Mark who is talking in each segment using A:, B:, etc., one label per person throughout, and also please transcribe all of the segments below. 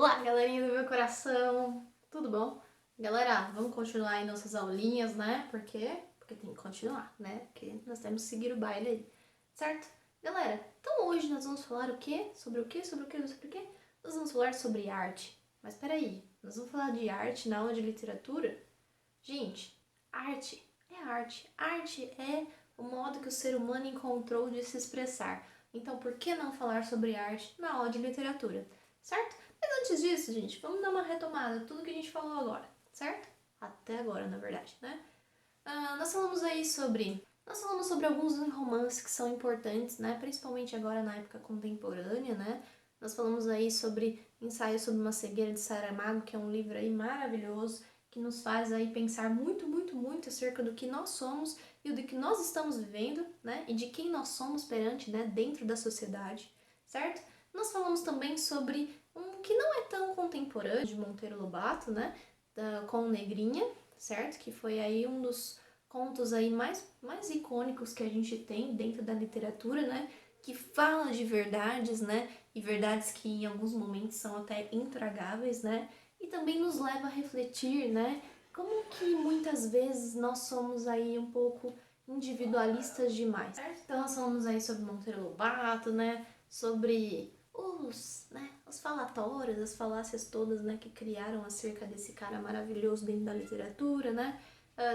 A: Olá, galerinha do meu coração! Tudo bom? Galera, vamos continuar aí nossas aulinhas, né? Por quê? Porque tem que continuar, né? Porque nós temos que seguir o baile aí, certo? Galera, então hoje nós vamos falar o quê? Sobre o quê? Sobre o quê? Sobre o quê? Nós vamos falar sobre arte. Mas peraí, nós vamos falar de arte na aula de literatura? Gente, arte é arte. Arte é o modo que o ser humano encontrou de se expressar. Então, por que não falar sobre arte na aula de literatura? Certo? Mas antes disso, gente, vamos dar uma retomada tudo que a gente falou agora, certo? Até agora, na verdade, né? Nós falamos sobre alguns romances que são importantes, né? Principalmente agora na época contemporânea, né? Nós falamos aí sobre Ensaio sobre uma Cegueira de Saramago, que é um livro aí maravilhoso, que nos faz aí pensar muito, muito, muito acerca do que nós somos e do que nós estamos vivendo, né? E de quem nós somos perante, né? Dentro da sociedade, certo? Nós falamos também sobre um que não é tão contemporâneo, de Monteiro Lobato, né? Com Negrinha, certo? Que foi aí um dos contos aí mais icônicos que a gente tem dentro da literatura, né? Que fala de verdades, né? E verdades que em alguns momentos são até intragáveis, né? E também nos leva a refletir, né? Como que muitas vezes nós somos aí um pouco individualistas demais. Então nós falamos aí sobre Monteiro Lobato, né? Sobre os falatórios, as falácias todas, né, que criaram acerca desse cara maravilhoso dentro da literatura, né,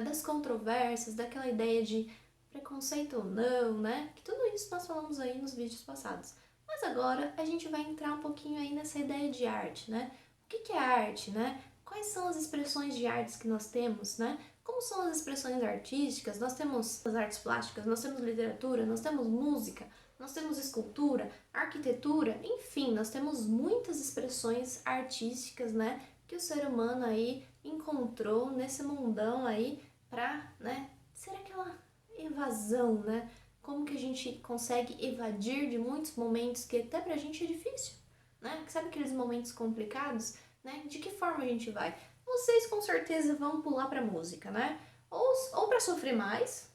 A: das controvérsias, daquela ideia de preconceito ou não, né, que tudo isso nós falamos aí nos vídeos passados. Mas agora a gente vai entrar um pouquinho aí nessa ideia de arte, né, o que é arte, né, quais são as expressões de artes que nós temos, né, como são as expressões artísticas, nós temos as artes plásticas, nós temos literatura, nós temos música, nós temos escultura, arquitetura, enfim, nós temos muitas expressões artísticas, né, que o ser humano aí encontrou nesse mundão aí pra, né, ser aquela evasão, né? Como que a gente consegue evadir de muitos momentos que até pra gente é difícil, né? Sabe aqueles momentos complicados, né? De que forma a gente vai? Vocês com certeza vão pular pra música, né? Ou pra sofrer mais,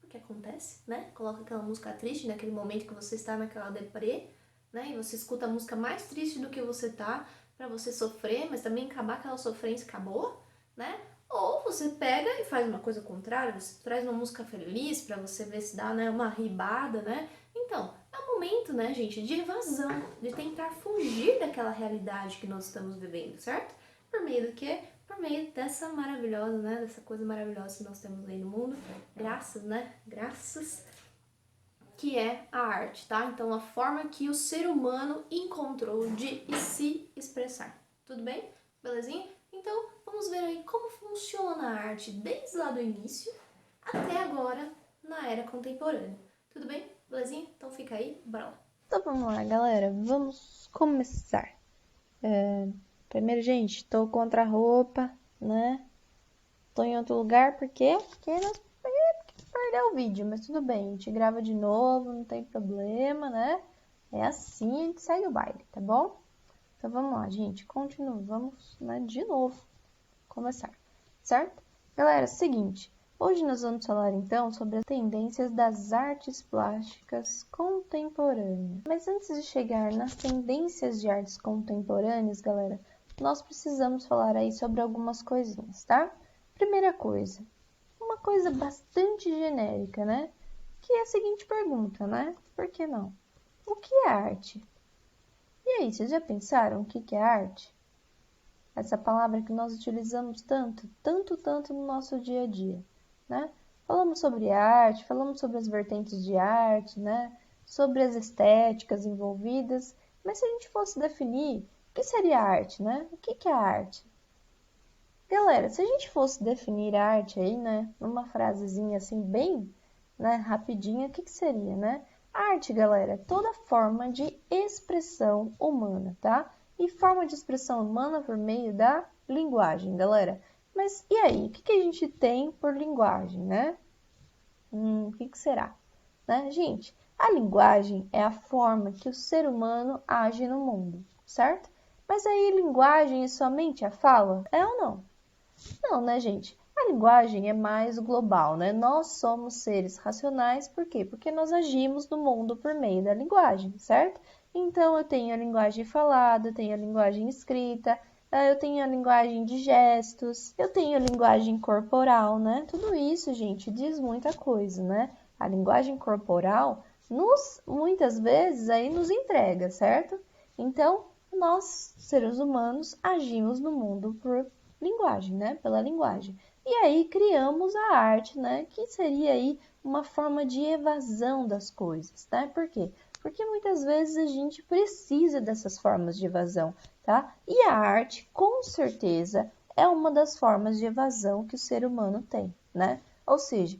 A: que acontece, né? Coloca aquela música triste naquele momento que você está naquela deprê, né? E você escuta a música mais triste do que você tá para você sofrer, mas também acabar aquela sofrência acabou, né? Ou você pega e faz uma coisa contrária, você traz uma música feliz para você ver se dá, né, uma ribada, né? Então, é um momento, né, gente, de evasão, de tentar fugir daquela realidade que nós estamos vivendo, certo? Por meio do quê? Por meio dessa maravilhosa, né, dessa coisa maravilhosa que nós temos aí no mundo, graças, né, graças, que é a arte, tá? Então, a forma que o ser humano encontrou de se expressar. Tudo bem? Belezinha? Então, vamos ver aí como funciona a arte desde lá do início até agora na era contemporânea. Tudo bem? Belezinha? Então fica aí, bora lá.
B: Então vamos lá, galera. Vamos começar. Primeiro, gente, tô contra a roupa, né? Tô em outro lugar, por quê? Porque nós perdeu o vídeo, mas tudo bem. A gente grava de novo, não tem problema, né? É assim, a gente segue o baile, tá bom? Então vamos lá, gente. Continua, vamos, né, de novo começar, certo? Galera, seguinte. Hoje nós vamos falar então sobre as tendências das artes plásticas contemporâneas. Mas antes de chegar nas tendências de artes contemporâneas, galera, nós precisamos falar aí sobre algumas coisinhas, tá? Primeira coisa, uma coisa bastante genérica, né? Que é a seguinte pergunta, né? Por que não? O que é arte? E aí, vocês já pensaram o que é arte? Essa palavra que nós utilizamos tanto no nosso dia a dia, né? Falamos sobre arte, falamos sobre as vertentes de arte, né? Sobre as estéticas envolvidas, mas se a gente fosse definir, o que seria arte, né? O que é arte? Galera, se a gente fosse definir arte aí, né, numa frasezinha assim bem, né, rapidinha, o que seria, né? Arte, galera, é toda forma de expressão humana, tá? E forma de expressão humana por meio da linguagem, galera. Mas e aí, o que a gente tem por linguagem, né? O que será? Né? Gente, a linguagem é a forma que o ser humano age no mundo, certo? Mas aí, linguagem é somente a fala? É ou não? Não, né, gente? A linguagem é mais global, né? Nós somos seres racionais, por quê? Porque nós agimos no mundo por meio da linguagem, certo? Então, eu tenho a linguagem falada, eu tenho a linguagem escrita, eu tenho a linguagem de gestos, eu tenho a linguagem corporal, né? Tudo isso, gente, diz muita coisa, né? A linguagem corporal muitas vezes aí nos entrega, certo? Então, nós, seres humanos, agimos no mundo por linguagem, né? Pela linguagem. E aí criamos a arte, né? Que seria aí uma forma de evasão das coisas, né? Por quê? Porque muitas vezes a gente precisa dessas formas de evasão, tá? E a arte, com certeza, é uma das formas de evasão que o ser humano tem, né? Ou seja,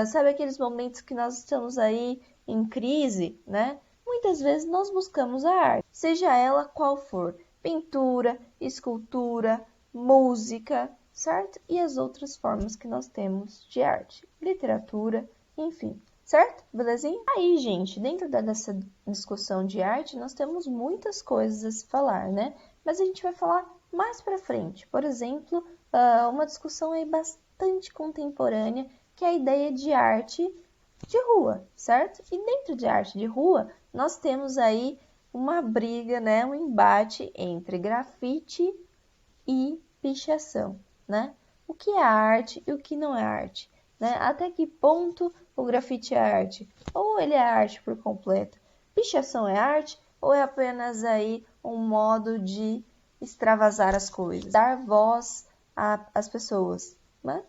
B: sabe aqueles momentos que nós estamos aí em crise, né? Muitas vezes nós buscamos a arte, seja ela qual for, pintura, escultura, música, certo? E as outras formas que nós temos de arte, literatura, enfim, certo? Belezinha? Aí, gente, dentro dessa discussão de arte, nós temos muitas coisas a se falar, né? Mas a gente vai falar mais pra frente. Por exemplo, uma discussão aí bastante contemporânea, que é a ideia de arte de rua, certo? E dentro de arte de rua, nós temos aí uma briga, né? Um embate entre grafite e pichação, né? O que é arte e o que não é arte, né? Até que ponto o grafite é arte? Ou ele é arte por completo? Pichação é arte ou é apenas aí um modo de extravasar as coisas, dar voz às pessoas, né?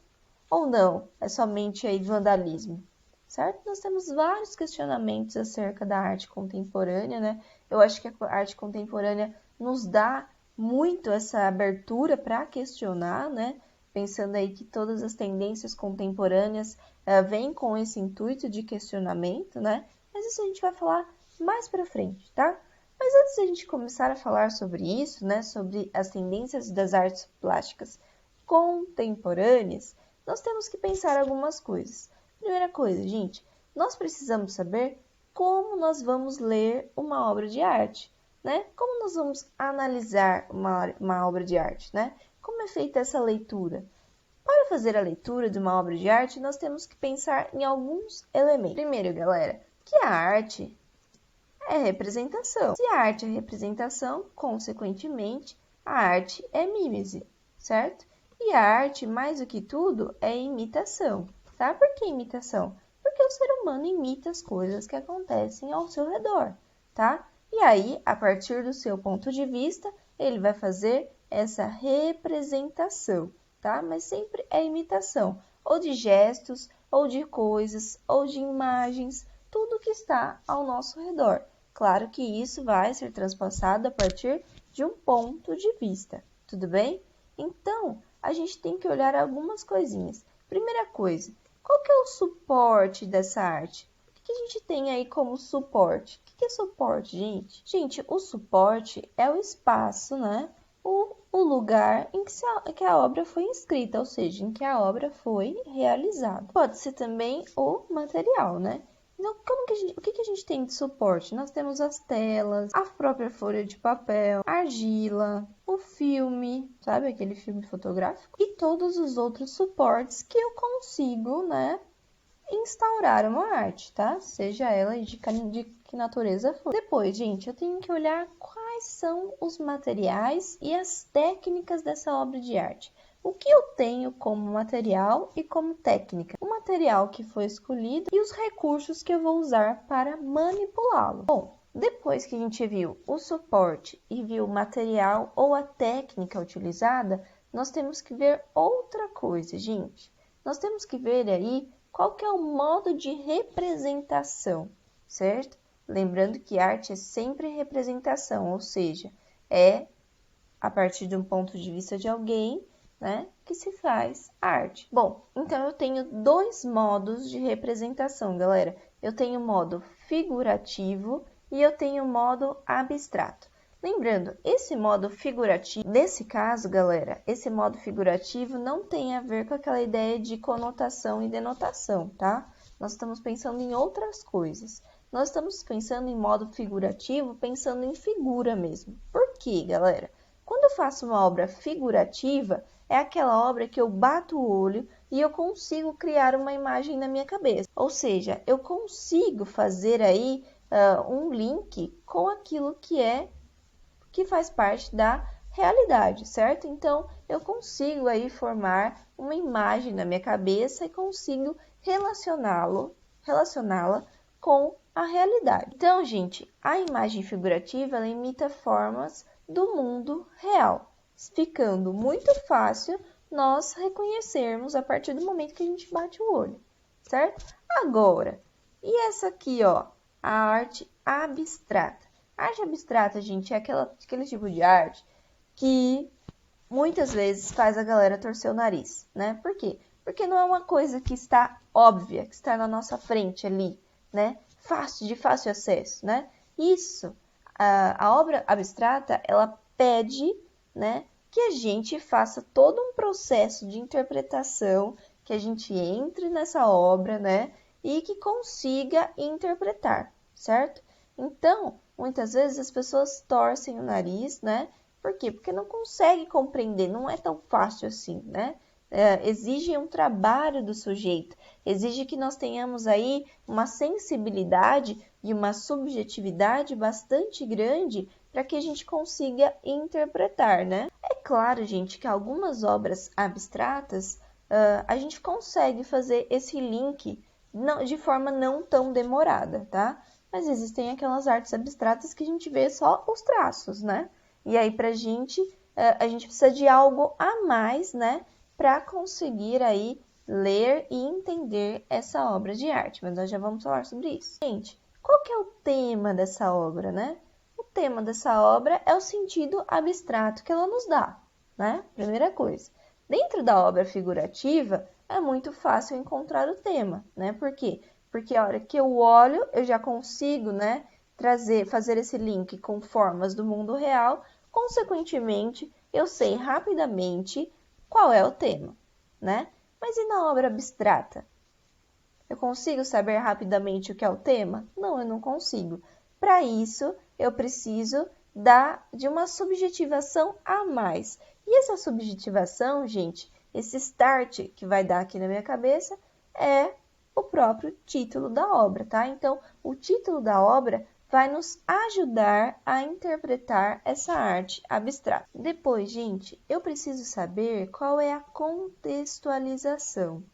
B: Ou não, é somente aí vandalismo, certo? Nós temos vários questionamentos acerca da arte contemporânea, né? Eu acho que a arte contemporânea nos dá muito essa abertura para questionar, né? Pensando aí que todas as tendências contemporâneas vêm com esse intuito de questionamento, né? Mas isso a gente vai falar mais para frente, tá? Mas antes de a gente começar a falar sobre isso, né? Sobre as tendências das artes plásticas contemporâneas, nós temos que pensar algumas coisas. Primeira coisa, gente, nós precisamos saber como nós vamos ler uma obra de arte, né? Como nós vamos analisar uma obra de arte, né? Como é feita essa leitura? Para fazer a leitura de uma obra de arte, nós temos que pensar em alguns elementos. Primeiro, galera, que a arte é representação. Se a arte é representação, consequentemente, a arte é mímese, certo? E a arte, mais do que tudo, é imitação, tá? Por que imitação? Porque o ser humano imita as coisas que acontecem ao seu redor, tá? E aí, a partir do seu ponto de vista, ele vai fazer essa representação, tá? Mas sempre é imitação, ou de gestos, ou de coisas, ou de imagens, tudo que está ao nosso redor. Claro que isso vai ser transpassado a partir de um ponto de vista, tudo bem? Então, a gente tem que olhar algumas coisinhas. Primeira coisa, qual que é o suporte dessa arte? O que a gente tem aí como suporte? O que é suporte, gente? Gente, o suporte é o espaço, né? O lugar em que a obra foi inscrita, ou seja, em que a obra foi realizada. Pode ser também o material, né? Então, o que a gente tem de suporte? Nós temos as telas, a própria folha de papel, a argila, o filme, sabe? Aquele filme fotográfico. E todos os outros suportes que eu consigo, né? Instaurar uma arte, tá? Seja ela de que natureza for. Depois, gente, eu tenho que olhar quais são os materiais e as técnicas dessa obra de arte. O que eu tenho como material e como técnica? O material que foi escolhido e os recursos que eu vou usar para manipulá-lo. Bom, depois que a gente viu o suporte e viu o material ou a técnica utilizada, nós temos que ver outra coisa, gente. Nós temos que ver aí qual que é o modo de representação, certo? Lembrando que arte é sempre representação, ou seja, é a partir de um ponto de vista de alguém, né, que se faz arte. Bom, então eu tenho dois modos de representação, galera. Eu tenho o modo figurativo e eu tenho o modo abstrato. Lembrando, esse modo figurativo, nesse caso, galera, esse modo figurativo não tem a ver com aquela ideia de conotação e denotação, tá? Nós estamos pensando em outras coisas. Nós estamos pensando em modo figurativo, pensando em figura mesmo. Por quê, galera? Quando eu faço uma obra figurativa, é aquela obra que eu bato o olho e eu consigo criar uma imagem na minha cabeça. Ou seja, eu consigo fazer aí um link com aquilo que faz parte da realidade, certo? Então, eu consigo aí formar uma imagem na minha cabeça e consigo relacioná-la com a realidade. Então, gente, a imagem figurativa, ela imita formas do mundo real, ficando muito fácil nós reconhecermos a partir do momento que a gente bate o olho, certo? Agora, e essa aqui, ó, a arte abstrata. A arte abstrata, gente, é aquele tipo de arte que muitas vezes faz a galera torcer o nariz, né? Por quê? Porque não é uma coisa que está óbvia, que está na nossa frente ali, né? De fácil acesso, né? Isso, a obra abstrata, ela pede, né, que a gente faça todo um processo de interpretação, que a gente entre nessa obra, né, e que consiga interpretar, certo? Então, muitas vezes as pessoas torcem o nariz, né? Por quê? Porque não consegue compreender, não é tão fácil assim, né? Exige um trabalho do sujeito, exige que nós tenhamos aí uma sensibilidade e uma subjetividade bastante grande para que a gente consiga interpretar, né? É claro, gente, que algumas obras abstratas a gente consegue fazer esse link de forma não tão demorada, tá? Mas existem aquelas artes abstratas que a gente vê só os traços, né? E aí, a gente precisa de algo a mais, né? Para conseguir aí ler e entender essa obra de arte. Mas nós já vamos falar sobre isso. Gente, qual que é o tema dessa obra, né? O tema dessa obra é o sentido abstrato que ela nos dá, né? Primeira coisa. Dentro da obra figurativa, é muito fácil encontrar o tema, né? Por quê? Porque a hora que eu olho, eu já consigo, né, fazer esse link com formas do mundo real, consequentemente, eu sei rapidamente qual é o tema, né? Mas e na obra abstrata? Eu consigo saber rapidamente o que é o tema? Não, eu não consigo. Para isso, eu preciso de uma subjetivação a mais. E essa subjetivação, gente, esse start que vai dar aqui na minha cabeça é o próprio título da obra, tá? Então, o título da obra vai nos ajudar a interpretar essa arte abstrata. Depois, gente, eu preciso saber qual é a contextualização.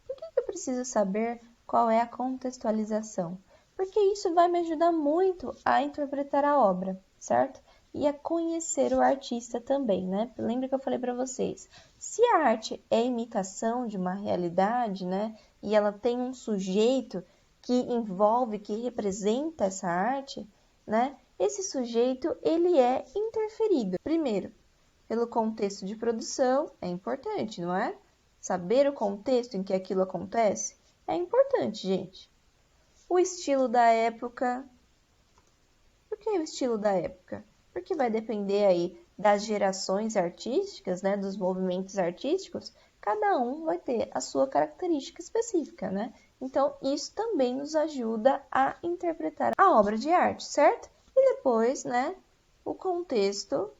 B: Por que eu preciso saber qual é a contextualização? Porque isso vai me ajudar muito a interpretar a obra, certo? E a conhecer o artista também, né? Lembra que eu falei para vocês, se a arte é imitação de uma realidade, né? E ela tem um sujeito que envolve, que representa essa arte, né? Esse sujeito, ele é interferido. Primeiro, pelo contexto de produção, é importante, não é? Saber o contexto em que aquilo acontece é importante, gente. O estilo da época. Por que o estilo da época? Porque vai depender aí das gerações artísticas, né, dos movimentos artísticos, cada um vai ter a sua característica específica, né? Então, isso também nos ajuda a interpretar a obra de arte, certo? E depois, né, o contexto,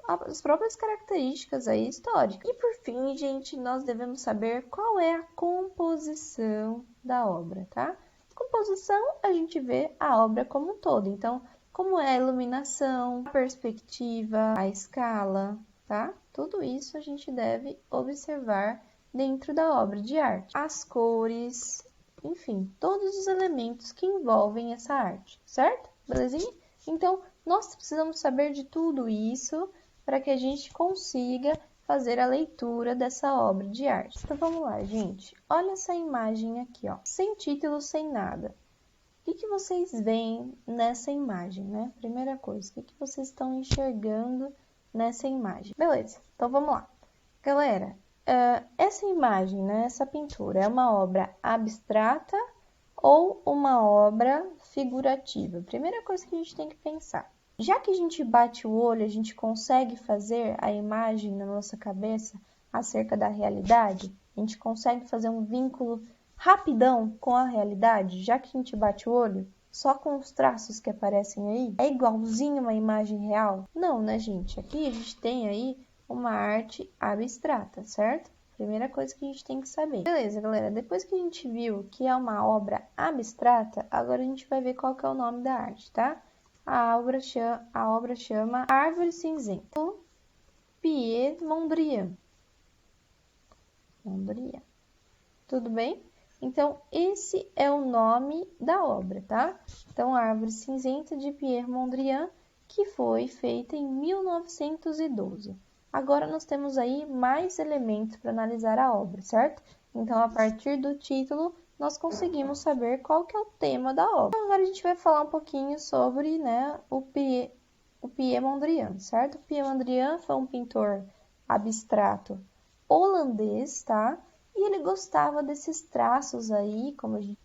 B: as próprias características aí históricas. E por fim, gente, nós devemos saber qual é a composição da obra, tá? Composição, a gente vê a obra como um todo. Então, como é a iluminação, a perspectiva, a escala, tá? Tudo isso a gente deve observar dentro da obra de arte. As cores, enfim, todos os elementos que envolvem essa arte, certo? Belezinha? Então, nós precisamos saber de tudo isso para que a gente consiga fazer a leitura dessa obra de arte. Então, vamos lá, gente. Olha essa imagem aqui, ó. Sem título, sem nada. O que vocês veem nessa imagem, né? Primeira coisa, o que vocês estão enxergando nessa imagem? Beleza, então vamos lá. Galera, essa imagem, né, essa pintura, é uma obra abstrata ou uma obra figurativa? Primeira coisa que a gente tem que pensar. Já que a gente bate o olho, a gente consegue fazer a imagem na nossa cabeça acerca da realidade? A gente consegue fazer um vínculo rapidão com a realidade, já que a gente bate o olho, só com os traços que aparecem aí? É igualzinho uma imagem real? Não, né, gente? Aqui a gente tem aí uma arte abstrata, certo? Primeira coisa que a gente tem que saber. Beleza, galera, depois que a gente viu que é uma obra abstrata, agora a gente vai ver qual que é o nome da arte, tá? A obra chama Árvore Cinzenta, do Pierre Mondrian. Tudo bem? Então, esse é o nome da obra, tá? Então, a Árvore Cinzenta de Pierre Mondrian, que foi feita em 1912. Agora, nós temos aí mais elementos para analisar a obra, certo? Então, a partir do título, nós conseguimos saber qual que é o tema da obra. Então, agora a gente vai falar um pouquinho sobre, né, o Pierre Mondrian, certo? O Pierre Mondrian foi um pintor abstrato holandês, tá? E ele gostava desses traços aí,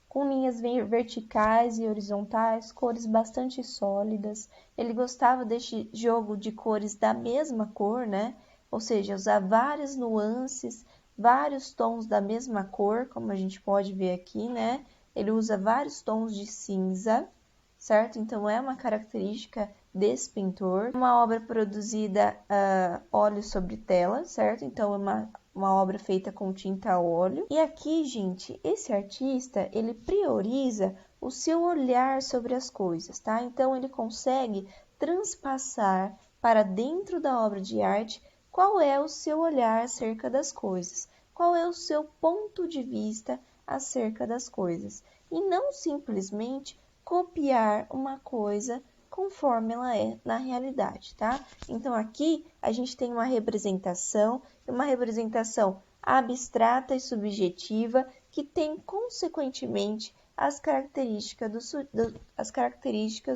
B: com linhas verticais e horizontais, cores bastante sólidas. Ele gostava desse jogo de cores da mesma cor, né? Ou seja, usar várias nuances, vários tons da mesma cor, como a gente pode ver aqui, né? Ele usa vários tons de cinza, certo? Então, é uma característica desse pintor. Uma obra produzida óleo sobre tela, certo? Então, é uma obra feita com tinta a óleo. E aqui, gente, esse artista, ele prioriza o seu olhar sobre as coisas, tá? Então, ele consegue transpassar para dentro da obra de arte qual é o seu olhar acerca das coisas, qual é o seu ponto de vista acerca das coisas. E não simplesmente copiar uma coisa conforme ela é na realidade, tá? Então, aqui a gente tem uma representação abstrata e subjetiva que tem, consequentemente, as características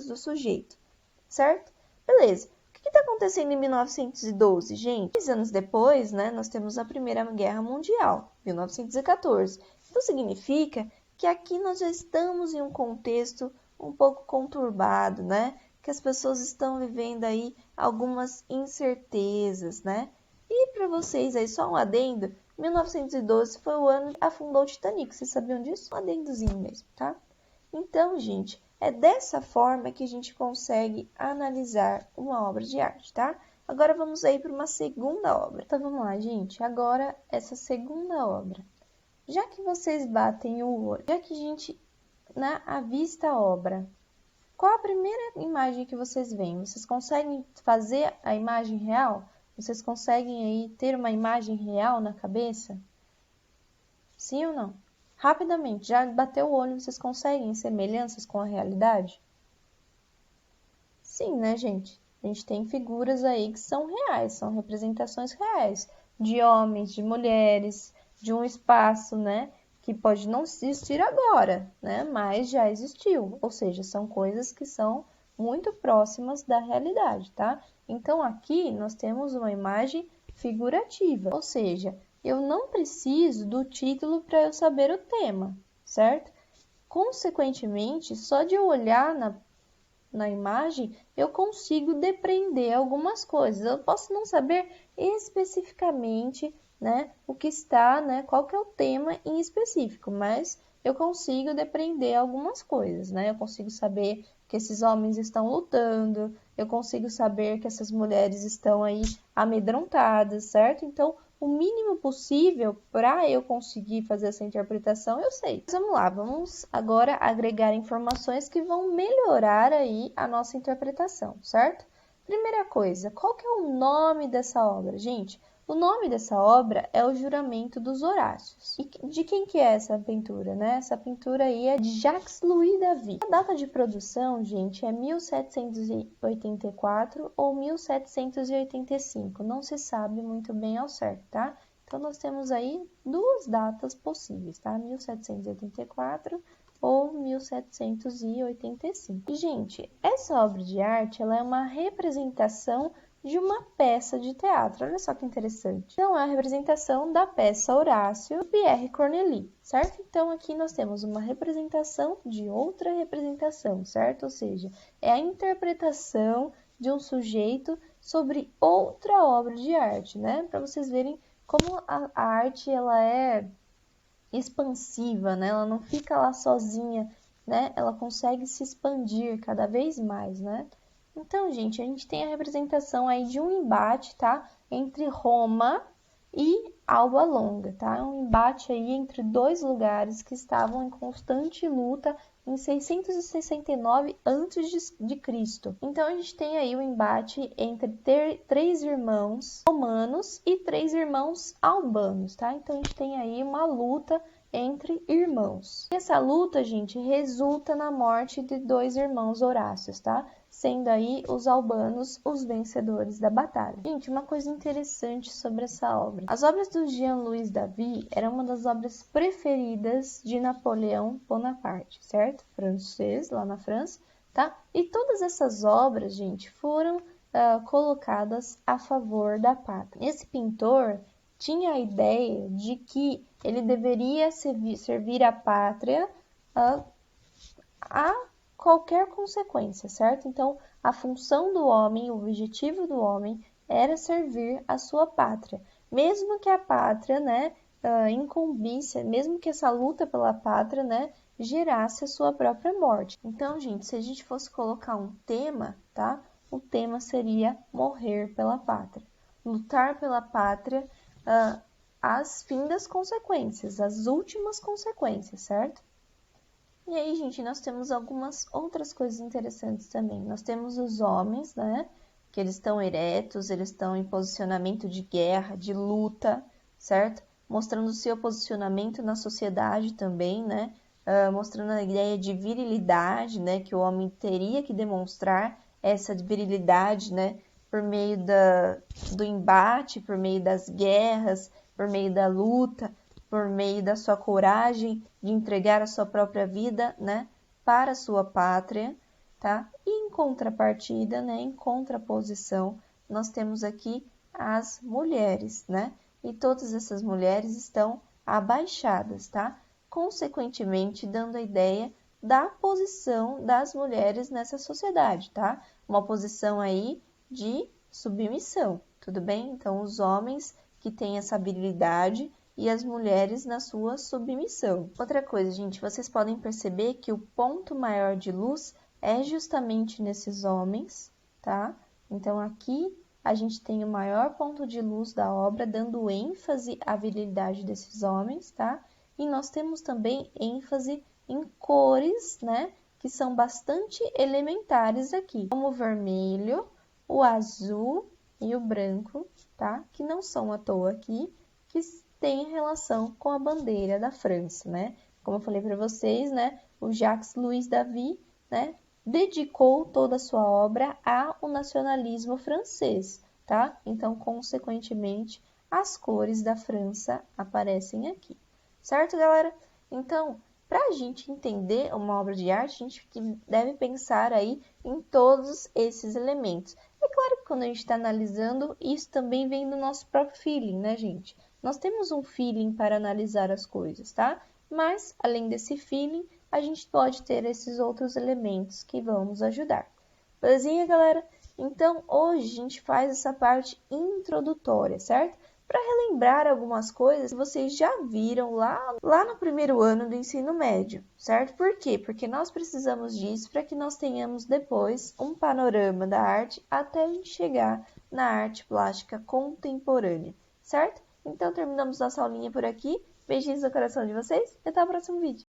B: do sujeito, certo? Beleza. O que está acontecendo em 1912, gente? 2 anos depois, né, nós temos a Primeira Guerra Mundial, 1914. Então, significa que aqui nós já estamos em um contexto um pouco conturbado, né? Que as pessoas estão vivendo aí algumas incertezas, né? E para vocês aí, só um adendo, 1912 foi o ano que afundou o Titanic, vocês sabiam disso? Um adendozinho mesmo, tá? Então, gente, é dessa forma que a gente consegue analisar uma obra de arte, tá? Agora vamos aí para uma segunda obra. Então vamos lá, gente. Agora, essa segunda obra. Já que vocês batem o olho, já que a gente avista a obra, qual a primeira imagem que vocês veem? Vocês conseguem fazer a imagem real? Vocês conseguem aí ter uma imagem real na cabeça? Sim ou não? Rapidamente, já bateu o olho, vocês conseguem semelhanças com a realidade? Sim, né, gente? A gente tem figuras aí que são reais, são representações reais, de homens, de mulheres, de um espaço, né, que pode não existir agora, né, mas já existiu. Ou seja, são coisas que são muito próximas da realidade, tá? Então, aqui nós temos uma imagem figurativa, ou seja, eu não preciso do título para eu saber o tema, certo? Consequentemente, só de eu olhar na imagem, eu consigo depreender algumas coisas. Eu posso não saber especificamente, né, o que está, né, qual que é o tema em específico, mas eu consigo depreender algumas coisas, né? Eu consigo saber que esses homens estão lutando, eu consigo saber que essas mulheres estão aí amedrontadas, certo? Então, o mínimo possível para eu conseguir fazer essa interpretação, eu sei. Mas vamos lá, vamos agora agregar informações que vão melhorar aí a nossa interpretação, certo? Primeira coisa, qual que é o nome dessa obra, gente? O nome dessa obra é O Juramento dos Horácios. E de quem que é essa pintura, né? Essa pintura aí é de Jacques Louis David. A data de produção, gente, é 1784 ou 1785. Não se sabe muito bem ao certo, tá? Então, nós temos aí duas datas possíveis, tá? 1784 ou 1785. E, gente, essa obra de arte, ela é uma representação de uma peça de teatro. Olha só que interessante. Então, é a representação da peça Horácio, do Pierre Corneille, certo? Então, aqui nós temos uma representação de outra representação, certo? Ou seja, é a interpretação de um sujeito sobre outra obra de arte, né? Para vocês verem como a arte, ela é expansiva, né? Ela não fica lá sozinha, né? Ela consegue se expandir cada vez mais, né? Então, gente, a gente tem a representação aí de um embate, tá? Entre Roma e Alba Longa, tá? É um embate aí entre dois lugares que estavam em constante luta em 669 a.C. Então a gente tem aí o embate entre três irmãos romanos e três irmãos albanos, tá? Então a gente tem aí uma luta entre irmãos. E essa luta, gente, resulta na morte de dois irmãos Horácios, tá? Sendo aí os albanos os vencedores da batalha. Gente, uma coisa interessante sobre essa obra. As obras do Jean-Louis David eram uma das obras preferidas de Napoleão Bonaparte, certo? Francês, lá na França, tá? E todas essas obras, gente, foram colocadas a favor da pátria. Esse pintor tinha a ideia de que ele deveria servir a pátria a qualquer consequência, certo? Então, a função do homem, o objetivo do homem era servir a sua pátria, mesmo que a pátria, né, incumbisse, mesmo que essa luta pela pátria, né, gerasse a sua própria morte. Então, gente, se a gente fosse colocar um tema, tá? O tema seria morrer pela pátria, lutar pela pátria, as fim das consequências, as últimas consequências, certo? E aí, gente, nós temos algumas outras coisas interessantes também. Nós temos os homens, né? Que eles estão eretos, eles estão em posicionamento de guerra, de luta, certo? Mostrando o seu posicionamento na sociedade também, né? Mostrando a ideia de virilidade, né? Que o homem teria que demonstrar essa virilidade, né? Por meio do embate, por meio das guerras, por meio da luta, por meio da sua coragem de entregar a sua própria vida, né, para a sua pátria, tá? E em contrapartida, né, em contraposição, nós temos aqui as mulheres, né? E todas essas mulheres estão abaixadas, tá? Consequentemente, dando a ideia da posição das mulheres nessa sociedade, tá? Uma posição aí de submissão, tudo bem? Então, os homens que têm essa habilidade e as mulheres na sua submissão. Outra coisa, gente, vocês podem perceber que o ponto maior de luz é justamente nesses homens, tá? Então, aqui a gente tem o maior ponto de luz da obra, dando ênfase à virilidade desses homens, tá? E nós temos também ênfase em cores, né? Que são bastante elementares aqui, como o vermelho, o azul e o branco, tá? Que não são à toa aqui, que tem relação com a bandeira da França, né? Como eu falei para vocês, né? O Jacques-Louis David, né? Dedicou toda a sua obra ao nacionalismo francês, tá? Então, consequentemente, as cores da França aparecem aqui, certo, galera? Então, para a gente entender uma obra de arte, a gente deve pensar aí em todos esses elementos. É claro que quando a gente está analisando, isso também vem do nosso próprio feeling, né, gente? Nós temos um feeling para analisar as coisas, tá? Mas, além desse feeling, a gente pode ter esses outros elementos que vão nos ajudar. Belezinha, galera? Então, hoje a gente faz essa parte introdutória, certo? Para relembrar algumas coisas que vocês já viram lá no primeiro ano do ensino médio, certo? Por quê? Porque nós precisamos disso para que nós tenhamos depois um panorama da arte até a gente chegar na arte plástica contemporânea, certo? Então, terminamos nossa aulinha por aqui. Beijinhos no coração de vocês e até o próximo vídeo.